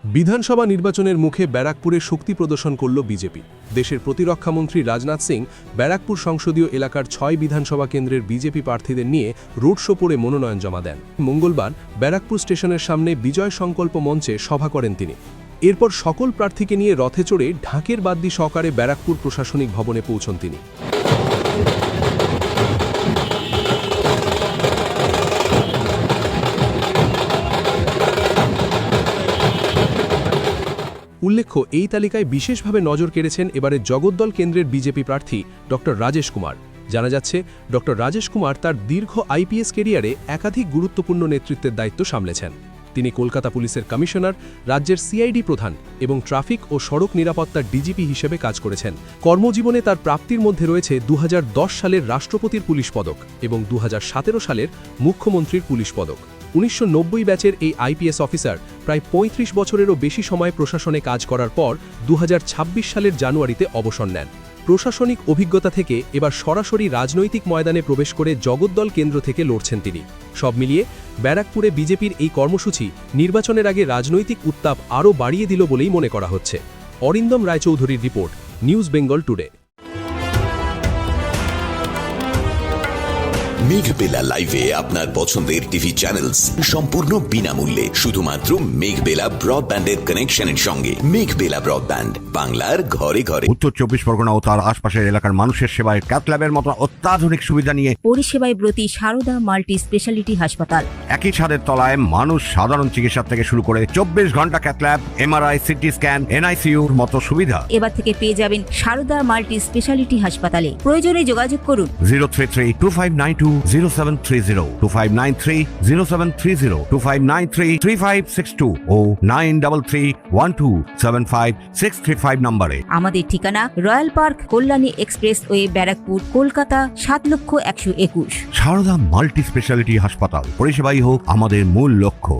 বিধানসভা নির্বাচনের মুখে ব্যারাকপুরে শক্তি প্রদর্শন করল বিজেপি। দেশের প্রতিরক্ষামন্ত্রী রাজনাথ সিং ব্যারাকপুর সংসদীয় এলাকার ৬ বিধানসভা কেন্দ্রের বিজেপি প্রার্থীদের নিয়ে রোড শো করে মনোনয়ন জমা দেন। মঙ্গলবার ব্যারাকপুর স্টেশনের সামনে বিজয় সংকল্প মঞ্চে সভা করেন তিনি। এরপর সকল প্রার্থীকে নিয়ে রথে চড়ে ঢাকের বাদ্যি সহকারে ব্যারাকপুর প্রশাসনিক ভবনে পৌঁছন তিনি। উল্লেখ্য, এই তালিকায় বিশেষভাবে নজর কেড়েছেন এবারের জগদ্দল কেন্দ্রের বিজেপি প্রার্থী ড রাজেশ কুমার। জানা যাচ্ছে, ড রাজেশ কুমার তার দীর্ঘ আইপিএস কেরিয়ারে একাধিক গুরুত্বপূর্ণ নেতৃত্বের দায়িত্ব সামলেছেন। তিনি কলকাতা পুলিশের কমিশনার, রাজ্যের সিআইডি প্রধান এবং ট্রাফিক ও সড়ক নিরাপত্তার ডিজিপি হিসেবে কাজ করেছেন। কর্মজীবনে তার প্রাপ্তির মধ্যে রয়েছে 2010 সালের রাষ্ট্রপতির পুলিশ পদক এবং 2017 সালের মুখ্যমন্ত্রীর পুলিশ পদক। 1990 ব্যাচের এই আইপিএস অফিসার প্রায় 35 বছরেরও বেশি সময় প্রশাসনে কাজ করার পর 2026 সালের জানুয়ারিতে অবসর নেন। প্রশাসনিক অভিজ্ঞতা থেকে এবার সরাসরি রাজনৈতিক ময়দানে প্রবেশ করে জগদ্দল কেন্দ্র থেকে লড়ছেন তিনি। সব মিলিয়ে ব্যারাকপুরে বিজেপির এই কর্মসূচি নির্বাচনের আগে রাজনৈতিক উত্তাপ আরও বাড়িয়ে দিল বলেই মনে করা হচ্ছে। অরিন্দম রায়চৌধুরীর রিপোর্ট, নিউজ বেঙ্গল টুডে। মেঘবেলা লাইভে আপনার পছন্দের টিভি চ্যানেলস সম্পূর্ণ বিনামূল্যে শুধুমাত্র মেঘবেলা ব্রডব্যান্ডের কানেকশনের সঙ্গে। মেঘবেলা ব্রডব্যান্ড, বাংলার ঘরে ঘরে। উত্তর 24 পরগনা ও তার আশপাশের এলাকার মানুষের সেবায় ক্যাথল্যাবের মতো অত্যাধুনিক সুবিধা নিয়ে পরিষেবায় ব্রতী সারদা মাল্টি স্পেশালিটি হাসপাতাল। একই ছাদের তলায় মানুষ সাধারণ চিকিৎসা থেকে শুরু করে 24 ঘন্টা ক্যাথল্যাব, এমআরআই, সিটি স্ক্যান, এনআইসিইউর মতো সুবিধা এবার থেকে পেয়ে যাবেন সারদা মাল্টি স্পেশালিটি হাসপাতালে। প্রয়োজনে যোগাযোগ করুন 033-2592-0730, 2593-0730, 2593-3562 ও 9331275635 নম্বরে। আমাদের ঠিকানা royal park, Kalyani expressway, Barrackpore, Kolkata 7,121,000। Sarada multi speciality হাসপাতাল, পরিষেবাই হোক আমাদের মূল লক্ষ্য।